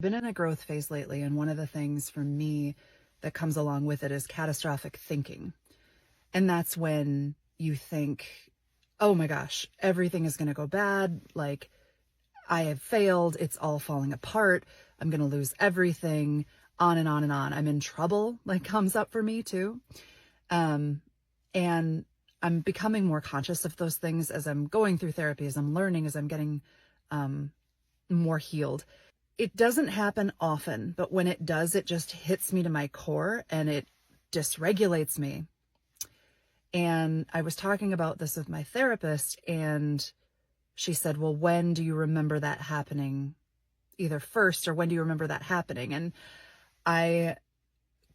Been in a growth phase lately, and one of the things for me that comes along with it is catastrophic thinking. And that's when you think, oh my gosh, everything is going to go bad. Like, I have failed. It's all falling apart. I'm going to lose everything, on and on and on. I'm in trouble, like, comes up for me too. And I'm becoming more conscious of those things as I'm going through therapy, as I'm learning, as I'm getting more healed. It doesn't happen often, but when it does, it just hits me to my core and it dysregulates me. And I was talking about this with my therapist, and she said, well, when do you remember that happening? Either first, or when do you remember that happening? And I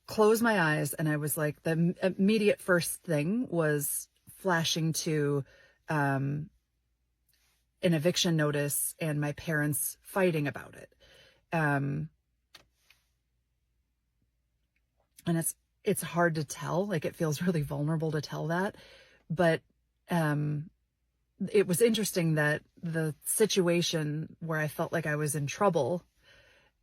closed my eyes and I was like, the immediate first thing was flashing to an eviction notice and my parents fighting about it. And it's hard to tell, like, it feels really vulnerable to tell that, but it was interesting that the situation where I felt like I was in trouble,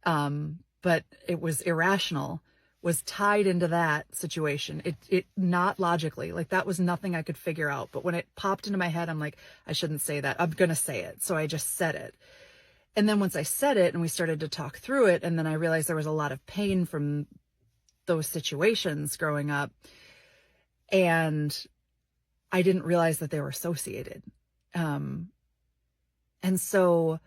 but it was irrational, was tied into that situation. It not logically, like, that was nothing I could figure out, but when it popped into my head, I'm like, I shouldn't say that. I'm going to say it. So I just said it. And then once I said it and we started to talk through it, and then I realized there was a lot of pain from those situations growing up, and I didn't realize that they were associated. And so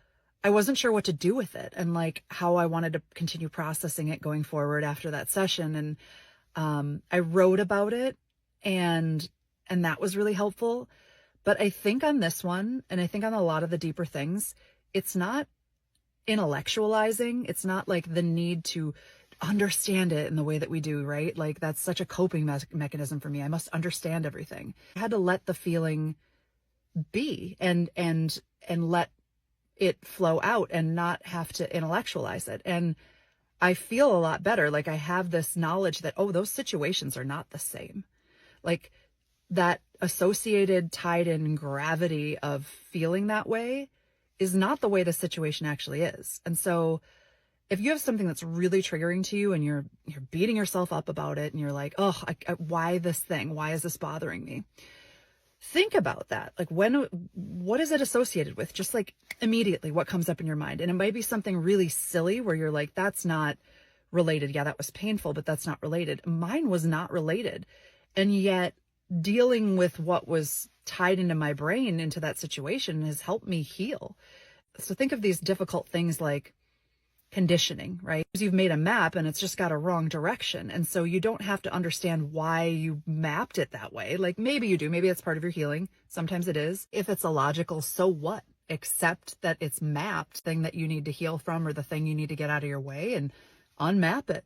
I wasn't sure what to do with it, and like how I wanted to continue processing it going forward after that session. And I wrote about it, and that was really helpful. But I think on this one, and I think on a lot of the deeper things, it's not intellectualizing. It's not like the need to understand it in the way that we do, right? Like, that's such a coping mechanism for me. I must understand everything. I had to let the feeling be and let it flow out and not have to intellectualize it. And I feel a lot better. Like, I have this knowledge that, oh, those situations are not the same. Like, that associated, tied in gravity of feeling that way is not the way the situation actually is. And so if you have something that's really triggering to you and you're beating yourself up about it and you're like, oh, why this thing? Why is this bothering me? Think about that. Like, what is it associated with? Just like immediately what comes up in your mind. And it might be something really silly where you're like, that's not related. Yeah, that was painful, but that's not related. Mine was not related. And yet dealing with what was tied into my brain into that situation has helped me heal. So think of these difficult things like conditioning, right? You've made a map and it's just got a wrong direction. And so you don't have to understand why you mapped it that way. Like, maybe you do. Maybe it's part of your healing. Sometimes it is. If it's illogical, so what? Accept that it's mapped, thing that you need to heal from or the thing you need to get out of your way, and unmap it.